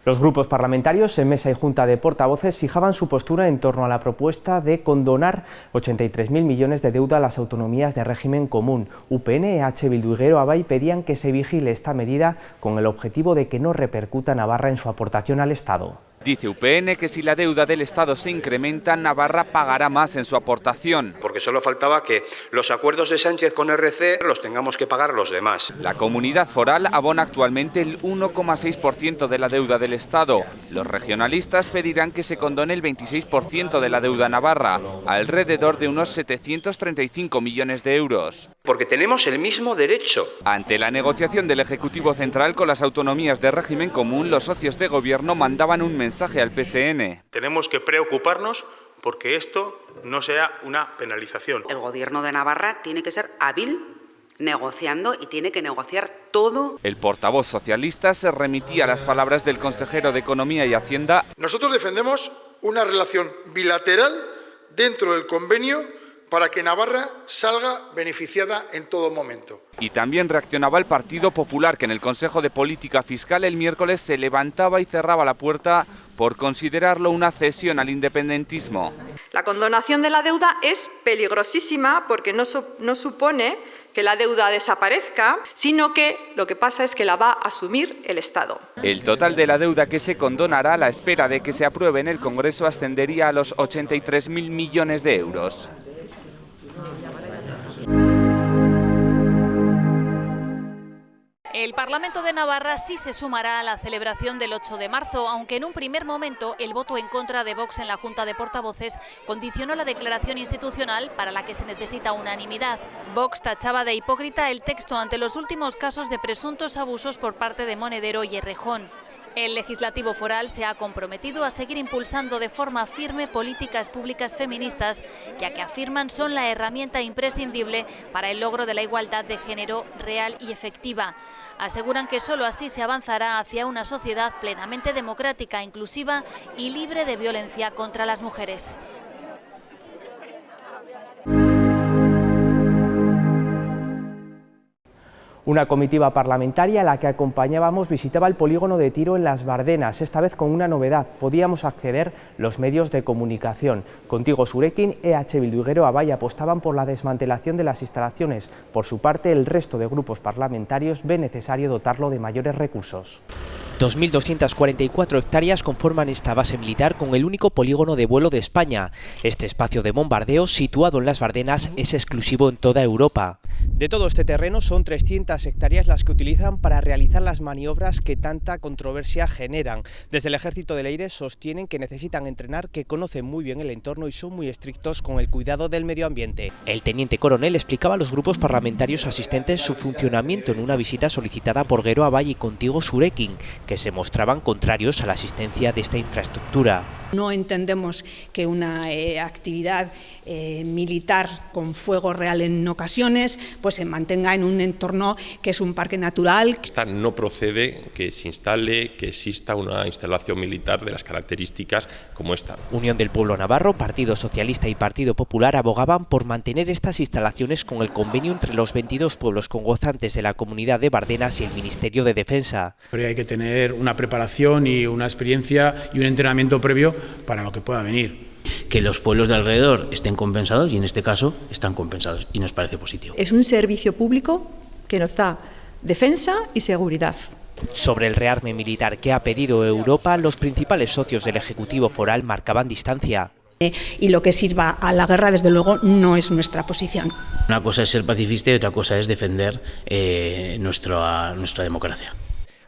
Los grupos parlamentarios en mesa y junta de portavoces fijaban su postura en torno a la propuesta de condonar 83.000 millones de deuda a las autonomías de régimen común. UPN, EH Bildu y Gero Abay pedían que se vigile esta medida con el objetivo de que no repercuta Navarra en su aportación al Estado. Dice UPN que si la deuda del Estado se incrementa, Navarra pagará más en su aportación. Porque solo faltaba que los acuerdos de Sánchez con RC los tengamos que pagar los demás. La comunidad foral abona actualmente el 1,6% de la deuda del Estado. Los regionalistas pedirán que se condone el 26% de la deuda navarra, alrededor de unos 735 millones de euros. Porque tenemos el mismo derecho. Ante la negociación del Ejecutivo Central con las autonomías de régimen común, los socios de gobierno mandaban un mensaje al PSN. Tenemos que preocuparnos porque esto no sea una penalización. El Gobierno de Navarra tiene que ser hábil negociando y tiene que negociar todo. El portavoz socialista se remitía a las palabras del consejero de Economía y Hacienda. Nosotros defendemos una relación bilateral dentro del convenio para que Navarra salga beneficiada en todo momento. Y también reaccionaba el Partido Popular, que en el Consejo de Política Fiscal el miércoles se levantaba y cerraba la puerta por considerarlo una cesión al independentismo. La condonación de la deuda es peligrosísima porque no supone que la deuda desaparezca, sino que lo que pasa es que la va a asumir el Estado. El total de la deuda que se condonará a la espera de que se apruebe en el Congreso ascendería a los 83.000 millones de euros. El Parlamento de Navarra sí se sumará a la celebración del 8 de marzo, aunque en un primer momento el voto en contra de Vox en la Junta de Portavoces condicionó la declaración institucional para la que se necesita unanimidad. Vox tachaba de hipócrita el texto ante los últimos casos de presuntos abusos por parte de Monedero y Errejón. El Legislativo Foral se ha comprometido a seguir impulsando de forma firme políticas públicas feministas, ya que afirman son la herramienta imprescindible para el logro de la igualdad de género real y efectiva. Aseguran que solo así se avanzará hacia una sociedad plenamente democrática, inclusiva y libre de violencia contra las mujeres. Una comitiva parlamentaria a la que acompañábamos visitaba el polígono de tiro en Las Bardenas, esta vez con una novedad: podíamos acceder los medios de comunicación. Contigo Surekin, EH Bildu y Gero Abay apostaban por la desmantelación de las instalaciones. Por su parte, el resto de grupos parlamentarios ve necesario dotarlo de mayores recursos. 2.244 hectáreas conforman esta base militar con el único polígono de vuelo de España. Este espacio de bombardeo, situado en Las Bardenas, es exclusivo en toda Europa. De todo este terreno son 300 hectáreas las que utilizan para realizar las maniobras que tanta controversia generan. Desde el Ejército del Aire sostienen que necesitan entrenar, que conocen muy bien el entorno y son muy estrictos con el cuidado del medio ambiente. El teniente coronel explicaba a los grupos parlamentarios asistentes su funcionamiento en una visita solicitada por Gero Abay y Contigo Surekin, que se mostraban contrarios a la asistencia de esta infraestructura. No entendemos que una actividad militar con fuego real en ocasiones pues se mantenga en un entorno que es un parque natural. Esta no procede que se instale, que exista una instalación militar de las características como esta. Unión del Pueblo Navarro, Partido Socialista y Partido Popular abogaban por mantener estas instalaciones con el convenio entre los 22 pueblos congozantes de la Comunidad de Bardenas y el Ministerio de Defensa. Pero hay que tener una preparación y una experiencia y un entrenamiento previo para lo que pueda venir. Que los pueblos de alrededor estén compensados, y en este caso están compensados, y nos parece positivo. Es un servicio público que nos da defensa y seguridad. Sobre el rearme militar que ha pedido Europa, los principales socios del Ejecutivo Foral marcaban distancia. Y lo que sirva a la guerra, desde luego, no es nuestra posición. Una cosa es ser pacifista y otra cosa es defender nuestra democracia.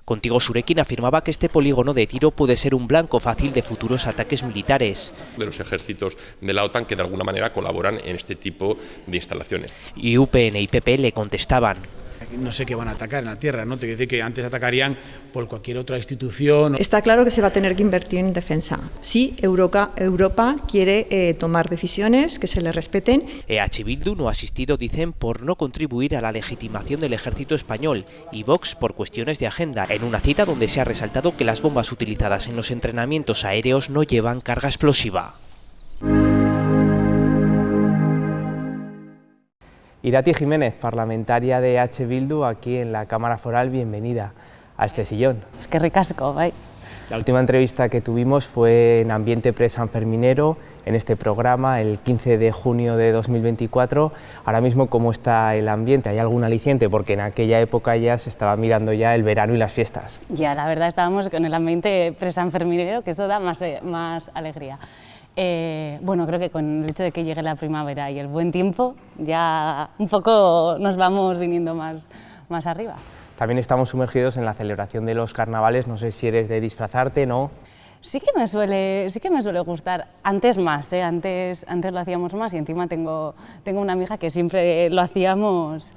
Contigo Surekin afirmaba que este polígono de tiro puede ser un blanco fácil de futuros ataques militares. De los ejércitos de la OTAN que de alguna manera colaboran en este tipo de instalaciones. Y UPN y PP le contestaban. No sé qué van a atacar en la tierra, ¿no? Te quiero decir que antes atacarían por cualquier otra institución. Está claro que se va a tener que invertir en defensa. Sí, Europa quiere tomar decisiones que se le respeten. EH Bildu no ha asistido, dicen, por no contribuir a la legitimación del ejército español, y Vox por cuestiones de agenda, en una cita donde se ha resaltado que las bombas utilizadas en los entrenamientos aéreos no llevan carga explosiva. Irati Jiménez, parlamentaria de EH Bildu aquí en la Cámara Foral, bienvenida a este sillón. Es que ricasco, bai. La última entrevista que tuvimos fue en Ambiente Pre-Sanferminero, en este programa, el 15 de junio de 2024. Ahora mismo, ¿cómo está el ambiente? ¿Hay algún aliciente? Porque en aquella época ya se estaba mirando ya el verano y las fiestas. Ya, la verdad estábamos con el ambiente pre-sanferminero, que eso da más alegría. Bueno, creo que con el hecho de que llegue la primavera y el buen tiempo, ya un poco nos vamos viniendo más arriba. También estamos sumergidos en la celebración de los carnavales, no sé si eres de disfrazarte, ¿no? Sí que me suele gustar, antes más, antes lo hacíamos más y encima tengo una amiga que siempre lo hacíamos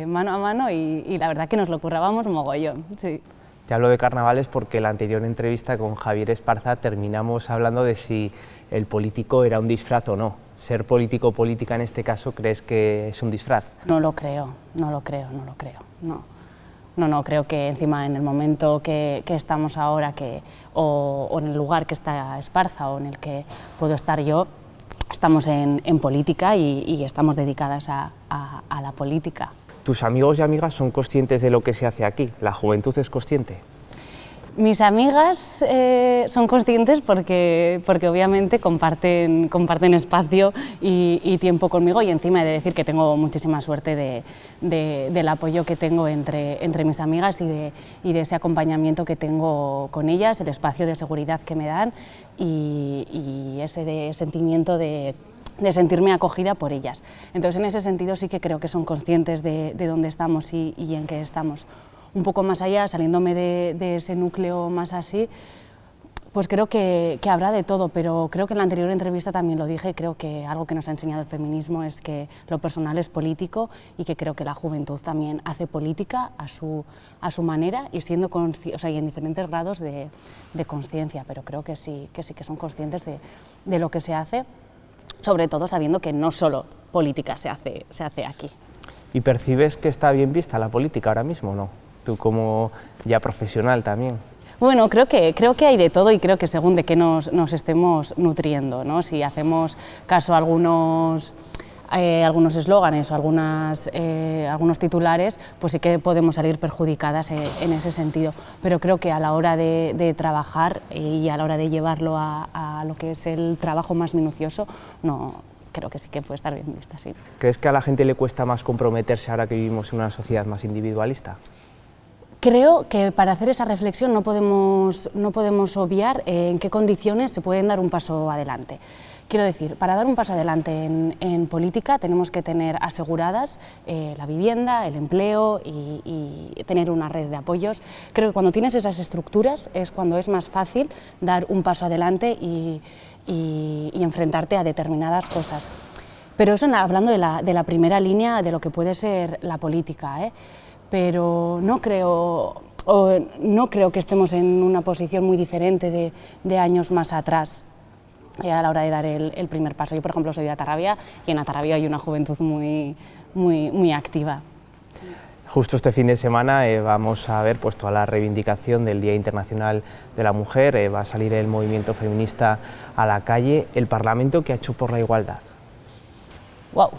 mano a mano y la verdad que nos lo currábamos mogollón, sí. Te hablo de carnavales porque en la anterior entrevista con Javier Esparza terminamos hablando de si el político era un disfraz o no. ¿Ser político o política en este caso crees que es un disfraz? No lo creo, no. No, creo que encima en el momento que estamos ahora o en el lugar que está Esparza o en el que puedo estar yo, estamos en política y estamos dedicadas a la política. ¿Tus amigos y amigas son conscientes de lo que se hace aquí? ¿La juventud es consciente? Mis amigas son conscientes porque obviamente comparten espacio y tiempo conmigo y encima he de decir que tengo muchísima suerte del apoyo que tengo entre mis amigas y de ese acompañamiento que tengo con ellas, el espacio de seguridad que me dan y ese sentimiento de sentirme acogida por ellas. Entonces, en ese sentido sí que creo que son conscientes de dónde estamos y en qué estamos. Un poco más allá, saliéndome de ese núcleo más así, pues creo que habrá de todo, pero creo que en la anterior entrevista también lo dije, creo que algo que nos ha enseñado el feminismo es que lo personal es político y que creo que la juventud también hace política a su manera y siendo y en diferentes grados de conciencia, pero creo que sí que son conscientes de lo que se hace, sobre todo sabiendo que no solo política se hace aquí. ¿Y percibes que está bien vista la política ahora mismo o no? Tú como ya profesional también. Bueno, creo que hay de todo y creo que según de qué nos estemos nutriendo, ¿no? Si hacemos caso a algunos eslóganes o algunos titulares, pues sí que podemos salir perjudicadas en ese sentido. Pero creo que a la hora de trabajar y a la hora de llevarlo a lo que es el trabajo más minucioso, no, creo que sí que puede estar bien vista, sí. ¿Crees que a la gente le cuesta más comprometerse ahora que vivimos en una sociedad más individualista? Creo que para hacer esa reflexión no podemos obviar en qué condiciones se pueden dar un paso adelante. Quiero decir, para dar un paso adelante en política tenemos que tener aseguradas la vivienda, el empleo y tener una red de apoyos. Creo que cuando tienes esas estructuras es cuando es más fácil dar un paso adelante y enfrentarte a determinadas cosas. Pero eso hablando de la primera línea de lo que puede ser la política, pero no creo que estemos en una posición muy diferente de años más atrás a la hora de dar el primer paso. Yo, por ejemplo, soy de Atarrabia y en Atarrabia hay una juventud muy activa. Justo este fin de semana vamos a ver toda la reivindicación del Día Internacional de la Mujer, va a salir el movimiento feminista a la calle. ¿El Parlamento qué ha hecho por la igualdad? Wow.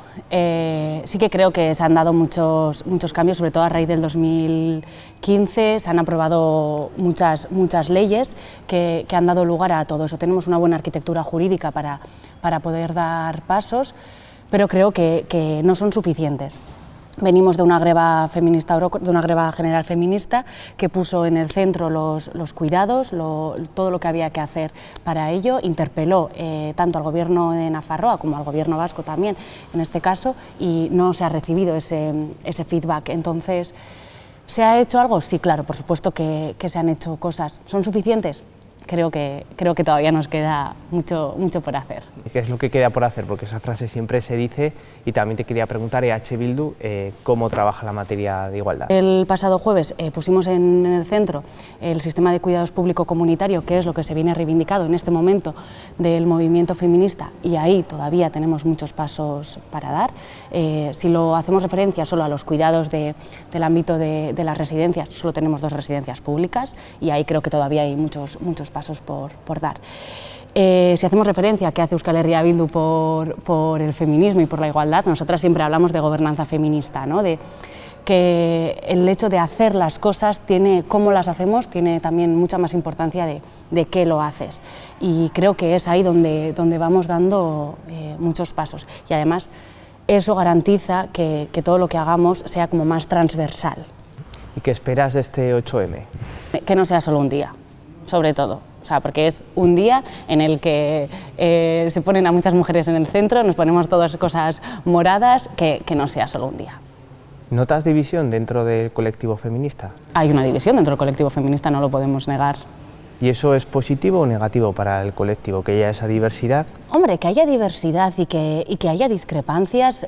Sí que creo que se han dado muchos cambios, sobre todo a raíz del 2015, se han aprobado muchas leyes que han dado lugar a todo eso. Tenemos una buena arquitectura jurídica para poder dar pasos, pero creo que no son suficientes. Venimos de una greva feminista, de una greva general feminista que puso en el centro los cuidados, todo lo que había que hacer para ello, interpeló tanto al gobierno de Nafarroa como al gobierno vasco también en este caso y no se ha recibido ese feedback. Entonces, ¿se ha hecho algo? Sí, claro, por supuesto que se han hecho cosas. ¿Son suficientes? Creo que todavía nos queda mucho por hacer. ¿Y qué es lo que queda por hacer? Porque esa frase siempre se dice y también te quería preguntar, EH Bildu, ¿cómo trabaja la materia de igualdad? El pasado jueves pusimos en el centro el sistema de cuidados público comunitario, que es lo que se viene reivindicado en este momento del movimiento feminista y ahí todavía tenemos muchos pasos para dar. Si lo hacemos referencia solo a los cuidados del ámbito de las residencias, solo tenemos 2 residencias públicas y ahí creo que todavía hay muchos pasos por dar. Si hacemos referencia a qué hace Euskal Herria Bildu por el feminismo y por la igualdad, nosotras siempre hablamos de gobernanza feminista, ¿no? que el hecho de hacer las cosas, cómo las hacemos, tiene también mucha más importancia de qué lo haces. Y creo que es ahí donde vamos dando muchos pasos. Y además eso garantiza que todo lo que hagamos sea como más transversal. ¿Y qué esperas de este 8M? Que no sea solo un día, sobre todo. O sea, porque es un día en el que se ponen a muchas mujeres en el centro, nos ponemos todas cosas moradas, que no sea solo un día. ¿Notas división dentro del colectivo feminista? Hay una división dentro del colectivo feminista, no lo podemos negar. ¿Y eso es positivo o negativo para el colectivo, que haya esa diversidad? Hombre, que haya diversidad y que haya discrepancias,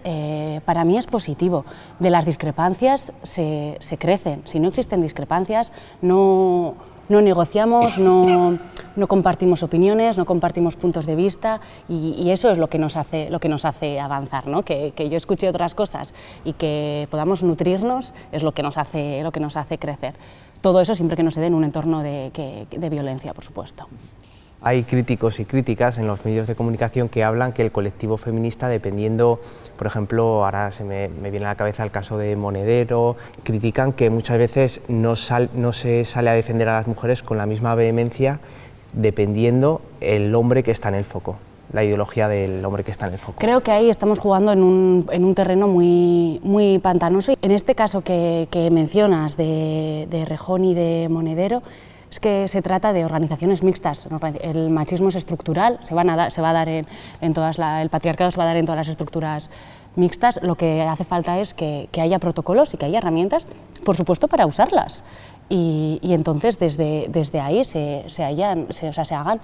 para mí es positivo. De las discrepancias se crecen. Si no existen discrepancias, no negociamos, no compartimos opiniones, no compartimos puntos de vista, y eso es lo que nos hace avanzar, ¿no? Que yo escuche otras cosas y que podamos nutrirnos es lo que nos hace crecer. Todo eso siempre que no se dé en un entorno de violencia, por supuesto. Hay críticos y críticas en los medios de comunicación que hablan que el colectivo feminista, dependiendo, por ejemplo, ahora se me viene a la cabeza el caso de Monedero, critican que muchas veces no se sale a defender a las mujeres con la misma vehemencia, dependiendo el hombre que está en el foco, la ideología del hombre que está en el foco. Creo que ahí estamos jugando en un terreno muy pantanoso. En este caso que mencionas de Rejón y de Monedero, es que se trata de organizaciones mixtas. El machismo es estructural, se va a dar en todas el patriarcado se va a dar en todas las estructuras mixtas. Lo que hace falta es que haya protocolos y que haya herramientas, por supuesto, para usarlas. Y entonces desde ahí se hagan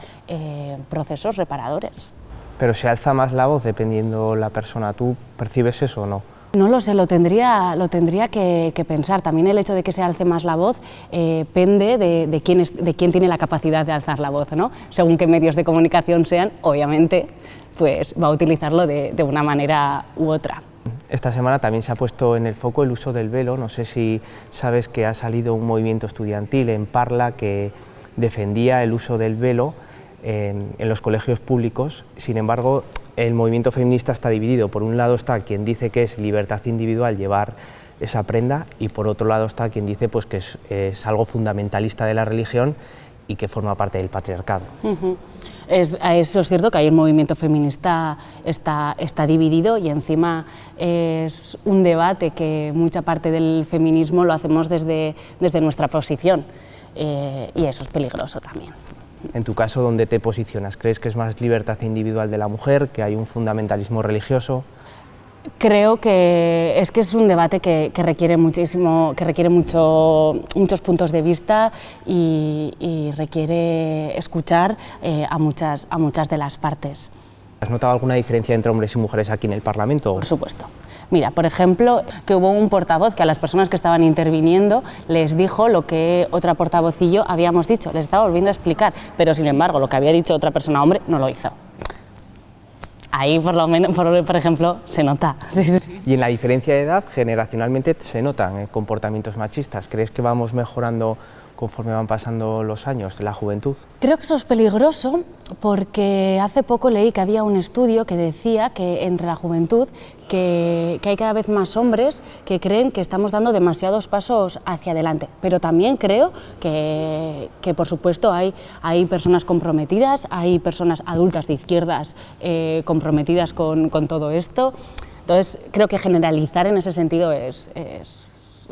procesos reparadores. Pero se alza más la voz dependiendo la persona. ¿Tú percibes eso o no? No lo sé, lo tendría que pensar. También el hecho de que se alce más la voz pende de quién tiene la capacidad de alzar la voz, ¿no? Según qué medios de comunicación sean, obviamente, pues va a utilizarlo de una manera u otra. Esta semana también se ha puesto en el foco el uso del velo. No sé si sabes que ha salido un movimiento estudiantil en Parla que defendía el uso del velo en los colegios públicos. Sin embargo, el movimiento feminista está dividido. Por un lado está quien dice que es libertad individual llevar esa prenda, y por otro lado está quien dice pues, que es algo fundamentalista de la religión y que forma parte del patriarcado. Eso es cierto, que ahí el movimiento feminista está dividido, y encima es un debate que mucha parte del feminismo lo hacemos desde nuestra posición, y eso es peligroso también. En tu caso, ¿dónde te posicionas? ¿Crees que es más libertad individual de la mujer, que hay un fundamentalismo religioso? Creo que es un debate que requiere muchísimo, que requiere muchos puntos de vista, y requiere escuchar a muchas de las partes. ¿Has notado alguna diferencia entre hombres y mujeres aquí en el Parlamento? Por supuesto. Mira, por ejemplo, que hubo un portavoz que a las personas que estaban interviniendo les dijo lo que otra portavoz y yo habíamos dicho, les estaba volviendo a explicar, pero sin embargo lo que había dicho otra persona hombre no lo hizo. Ahí por lo menos, por ejemplo, se nota. Y en la diferencia de edad, generacionalmente se notan comportamientos machistas. ¿Crees que vamos mejorando conforme van pasando los años de la juventud? Creo que eso es peligroso, porque hace poco leí que había un estudio que decía que entre la juventud que hay cada vez más hombres que creen que estamos dando demasiados pasos hacia adelante, pero también creo que por supuesto hay personas comprometidas, hay personas adultas de izquierdas comprometidas con todo esto. Entonces creo que generalizar en ese sentido es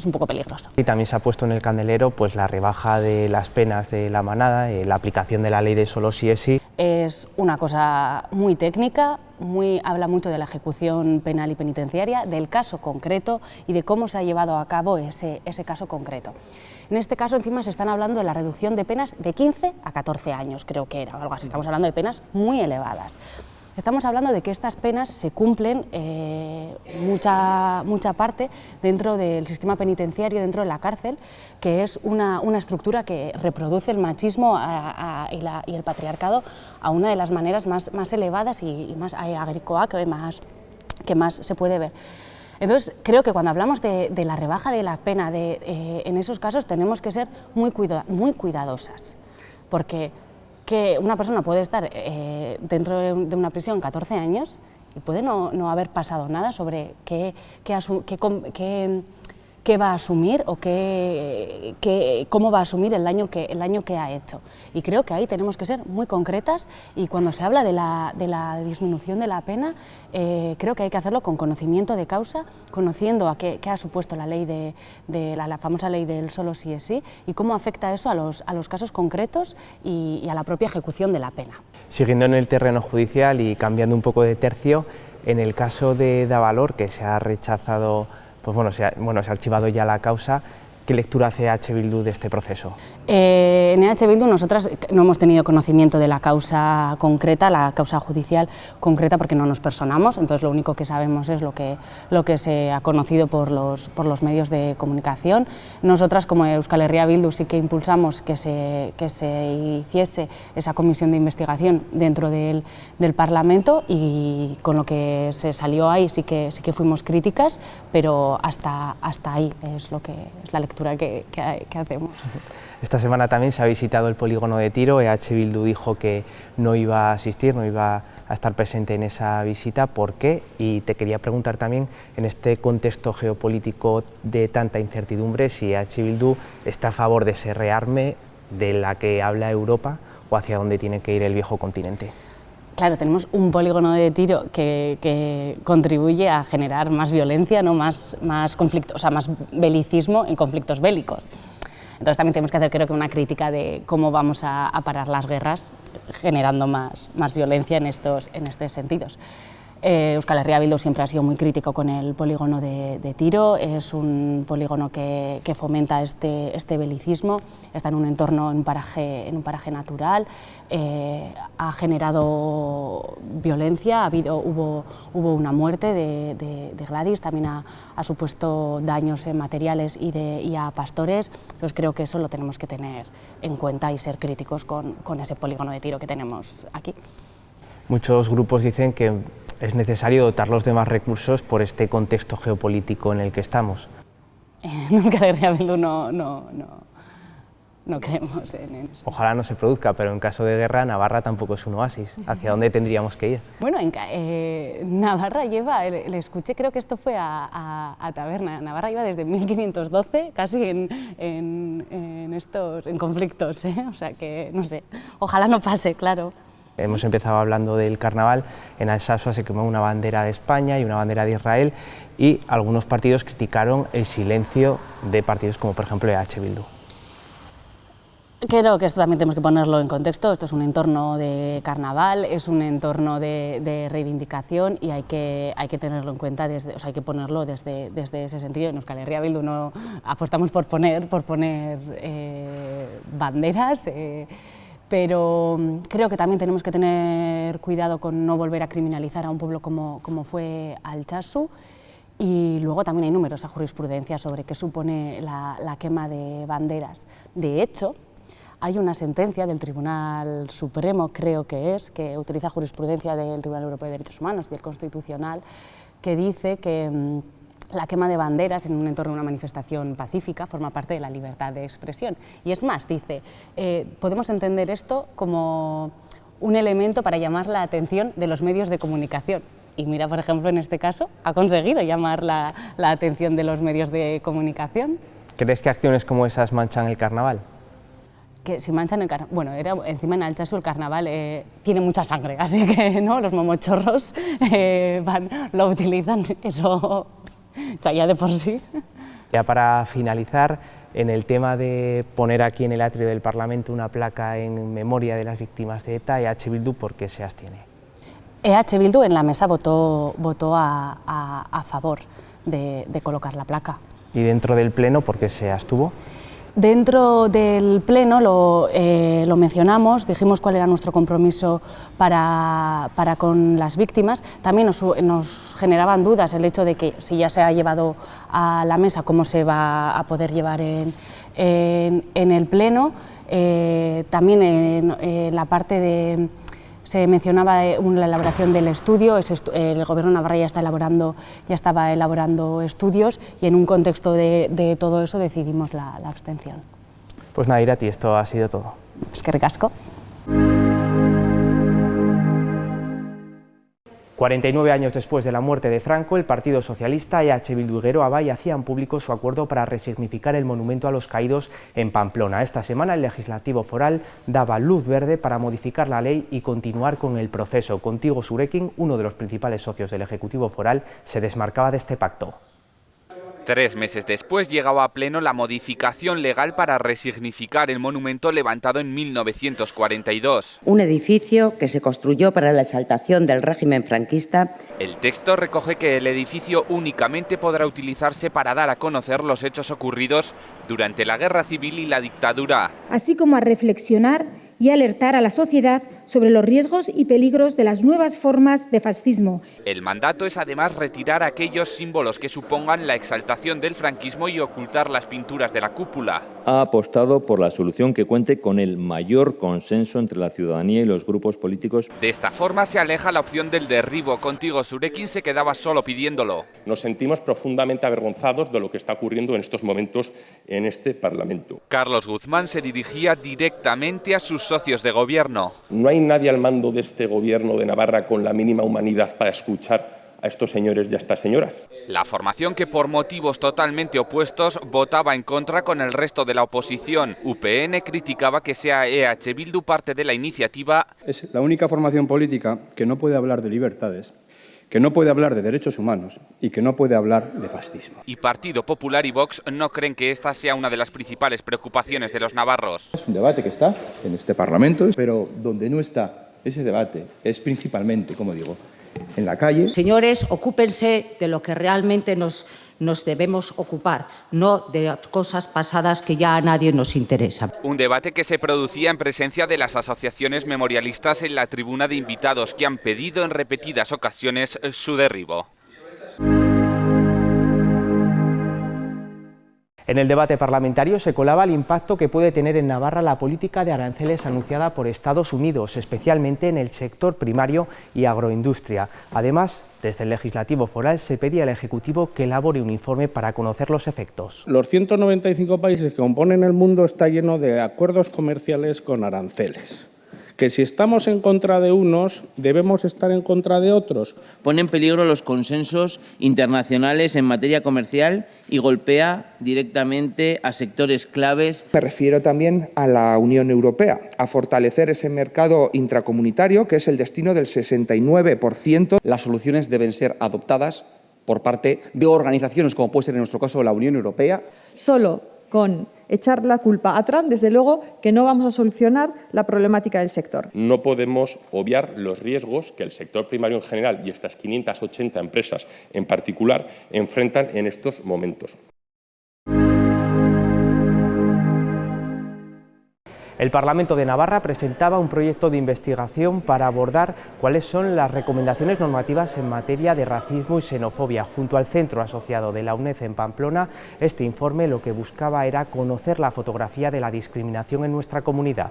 un poco peligroso. Y también se ha puesto en el candelero pues la rebaja de las penas de la manada, la aplicación de la ley de solo sí es sí. Es una cosa muy técnica, habla mucho de la ejecución penal y penitenciaria, del caso concreto y de cómo se ha llevado a cabo ese caso concreto. En este caso encima se están hablando de la reducción de penas de 15 a 14 años, creo que era, o algo así. Estamos hablando de penas muy elevadas. Estamos hablando de que estas penas se cumplen mucha parte dentro del sistema penitenciario, dentro de la cárcel, que es una estructura que reproduce el machismo y el patriarcado a una de las maneras más elevadas y más agricoa que más se puede ver. Entonces, creo que cuando hablamos de la rebaja de la pena en esos casos tenemos que ser muy cuidadosas, porque que una persona puede estar dentro de una prisión 14 años y puede no haber pasado nada sobre qué qué va a asumir o cómo va a asumir el daño que ha hecho. Y creo que ahí tenemos que ser muy concretas, y cuando se habla de la disminución de la pena, creo que hay que hacerlo con conocimiento de causa, conociendo a qué ha supuesto la ley de la famosa ley del solo sí es sí, y cómo afecta eso a los casos concretos y a la propia ejecución de la pena. Siguiendo en el terreno judicial y cambiando un poco de tercio, en el caso de Davalor, que se ha rechazado, pues bueno, se ha archivado ya la causa, ¿qué lectura hace EH Bildu de este proceso? En EH Bildu nosotras no hemos tenido conocimiento de la causa concreta, la causa judicial concreta, porque no nos personamos, entonces lo único que sabemos es lo que se ha conocido por los medios de comunicación. Nosotras, como Euskal Herria Bildu, sí que impulsamos que se hiciese esa comisión de investigación dentro del Parlamento, y con lo que se salió ahí sí que fuimos críticas, pero hasta ahí es la lectura que hacemos. Esta semana también se ha visitado el polígono de Tiro. EH Bildu dijo que no iba a asistir, no iba a estar presente en esa visita. ¿Por qué? Y te quería preguntar también, en este contexto geopolítico de tanta incertidumbre, si EH Bildu está a favor de ese rearme de la que habla Europa, o hacia dónde tiene que ir el viejo continente. Claro, tenemos un polígono de Tiro que contribuye a generar más violencia, ¿no? más conflicto, o sea, más belicismo en conflictos bélicos. Entonces también tenemos que hacer, creo que, una crítica de cómo vamos a parar las guerras generando más violencia en estos sentidos. Euskal Herria Bildu siempre ha sido muy crítico con el polígono de Tiro. Es un polígono que fomenta este belicismo, está en un entorno, en un paraje natural, ha generado violencia, hubo una muerte de Gladys, también ha supuesto daños materiales y a pastores. Entonces creo que eso lo tenemos que tener en cuenta y ser críticos con ese polígono de Tiro que tenemos aquí. Muchos grupos dicen que es necesario dotarlos de más recursos por este contexto geopolítico en el que estamos. En Euskal Herria Bildu no creemos en eso. Ojalá no se produzca, pero en caso de guerra, Navarra tampoco es un oasis. ¿Hacia dónde tendríamos que ir? Bueno, Navarra lleva, le escuché, creo que esto fue a Taberna, Navarra lleva desde 1512 casi en conflictos, o sea que, no sé, ojalá no pase, claro. Hemos empezado hablando del carnaval. En Alsasua se quemó una bandera de España y una bandera de Israel, y algunos partidos criticaron el silencio de partidos como, por ejemplo, EH Bildu. Creo que esto también tenemos que ponerlo en contexto. Esto es un entorno de carnaval, es un entorno de reivindicación, y hay que tenerlo en cuenta, hay que ponerlo desde ese sentido. En Euskal Herria Bildu no apostamos por poner banderas, pero creo que también tenemos que tener cuidado con no volver a criminalizar a un pueblo como fue Altsasu, y luego también hay numerosa jurisprudencia sobre qué supone la quema de banderas. De hecho, hay una sentencia del Tribunal Supremo, creo que utiliza jurisprudencia del Tribunal Europeo de Derechos Humanos y el Constitucional, que dice que la quema de banderas en un entorno de una manifestación pacífica forma parte de la libertad de expresión. Y es más, dice, podemos entender esto como un elemento para llamar la atención de los medios de comunicación. Y mira, por ejemplo, en este caso, ha conseguido llamar la atención de los medios de comunicación. ¿Crees que acciones como esas manchan el carnaval? Que si manchan el carnaval, bueno, encima en Altsasu el carnaval tiene mucha sangre, así que no, los momochorros lo utilizan, eso ya de por sí. Ya para finalizar, en el tema de poner aquí en el atrio del Parlamento una placa en memoria de las víctimas de ETA, EH Bildu, ¿por qué se abstiene? EH Bildu en la mesa votó a favor de colocar la placa. ¿Y dentro del Pleno por qué se abstuvo? Dentro del Pleno lo mencionamos, dijimos cuál era nuestro compromiso para con las víctimas. También nos generaban dudas el hecho de que, si ya se ha llevado a la mesa, cómo se va a poder llevar en el Pleno. También en la parte se mencionaba la elaboración del estudio. El Gobierno navarro ya estaba elaborando estudios, y en un contexto de todo eso decidimos la abstención. Pues nada, Irati, esto ha sido todo. Eskerrik asko. 49 años después de la muerte de Franco, el Partido Socialista, EH Bildu y Geroa Bai hacían público su acuerdo para resignificar el monumento a los caídos en Pamplona. Esta semana el Legislativo Foral daba luz verde para modificar la ley y continuar con el proceso. Contigo Surekin, uno de los principales socios del Ejecutivo Foral, se desmarcaba de este pacto. 3 meses después llegaba a pleno la modificación legal para resignificar el monumento levantado en 1942. Un edificio que se construyó para la exaltación del régimen franquista. El texto recoge que el edificio únicamente podrá utilizarse para dar a conocer los hechos ocurridos durante la Guerra Civil y la dictadura. Así como a reflexionar y alertar a la sociedad sobre los riesgos y peligros de las nuevas formas de fascismo. El mandato es además retirar aquellos símbolos que supongan la exaltación del franquismo y ocultar las pinturas de la cúpula. Ha apostado por la solución que cuente con el mayor consenso entre la ciudadanía y los grupos políticos. De esta forma se aleja la opción del derribo. Contigo Surekin se quedaba solo pidiéndolo. Nos sentimos profundamente avergonzados de lo que está ocurriendo en estos momentos en este Parlamento. Carlos Guzmán se dirigía directamente a sus socios de gobierno. No hay nadie al mando de este gobierno de Navarra con la mínima humanidad para escuchar a estos señores y a estas señoras. La formación, que por motivos totalmente opuestos votaba en contra con el resto de la oposición. UPN criticaba que sea EH Bildu parte de la iniciativa. Es la única formación política que no puede hablar de libertades, que no puede hablar de derechos humanos y que no puede hablar de fascismo. Y Partido Popular y Vox no creen que esta sea una de las principales preocupaciones de los navarros. Es un debate que está en este Parlamento, pero donde no está ese debate es principalmente, como digo, en la calle. Señores, ocúpense de lo que realmente nos debemos ocupar, no de cosas pasadas que ya a nadie nos interesan. Un debate que se producía en presencia de las asociaciones memorialistas en la tribuna de invitados, que han pedido en repetidas ocasiones su derribo. En el debate parlamentario se colaba el impacto que puede tener en Navarra la política de aranceles anunciada por Estados Unidos, especialmente en el sector primario y agroindustria. Además, desde el Legislativo Foral se pedía al Ejecutivo que elabore un informe para conocer los efectos. Los 195 países que componen el mundo está lleno de acuerdos comerciales con aranceles. Que si estamos en contra de unos, debemos estar en contra de otros. Pone en peligro los consensos internacionales en materia comercial y golpea directamente a sectores claves. Me refiero también a la Unión Europea, a fortalecer ese mercado intracomunitario, que es el destino del 69%. Las soluciones deben ser adoptadas por parte de organizaciones como puede ser en nuestro caso la Unión Europea. Solo con echar la culpa a Trump, desde luego que no vamos a solucionar la problemática del sector. No podemos obviar los riesgos que el sector primario en general y estas 580 empresas en particular enfrentan en estos momentos. El Parlamento de Navarra presentaba un proyecto de investigación para abordar cuáles son las recomendaciones normativas en materia de racismo y xenofobia. Junto al centro asociado de la UNED en Pamplona, este informe lo que buscaba era conocer la fotografía de la discriminación en nuestra comunidad.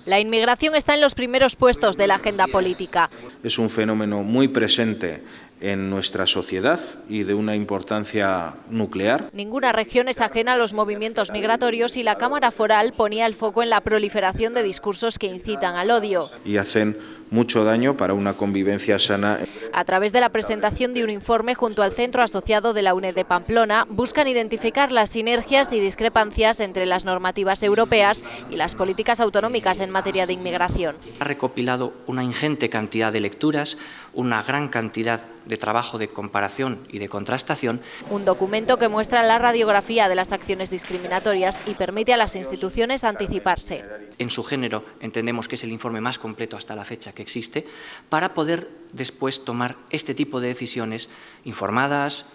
La inmigración está en los primeros puestos de la agenda política. Es un fenómeno muy presente en nuestra sociedad y de una importancia nuclear. Ninguna región es ajena a los movimientos migratorios y la Cámara Foral ponía el foco en la proliferación de discursos que incitan al odio. Y hacen mucho daño para una convivencia sana. A través de la presentación de un informe junto al centro asociado de la UNED de Pamplona, buscan identificar las sinergias y discrepancias entre las normativas europeas y las políticas autonómicas en materia de inmigración. Ha recopilado una ingente cantidad de lecturas, una gran cantidad de trabajo de comparación y de contrastación. Un documento que muestra la radiografía de las acciones discriminatorias y permite a las instituciones anticiparse. En su género entendemos que es el informe más completo hasta la fecha que existe, para poder después tomar este tipo de decisiones informadas,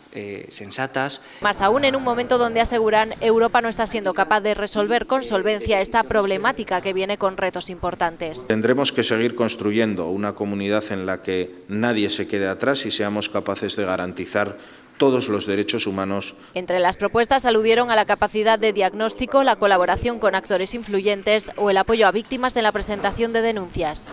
sensatas. Más aún en un momento donde aseguran Europa no está siendo capaz de resolver con solvencia esta problemática que viene con retos importantes. Tendremos que seguir construyendo una comunidad en la que nadie se quede atrás y seamos capaces de garantizar todos los derechos humanos. Entre las propuestas aludieron a la capacidad de diagnóstico, la colaboración con actores influyentes o el apoyo a víctimas en la presentación de denuncias.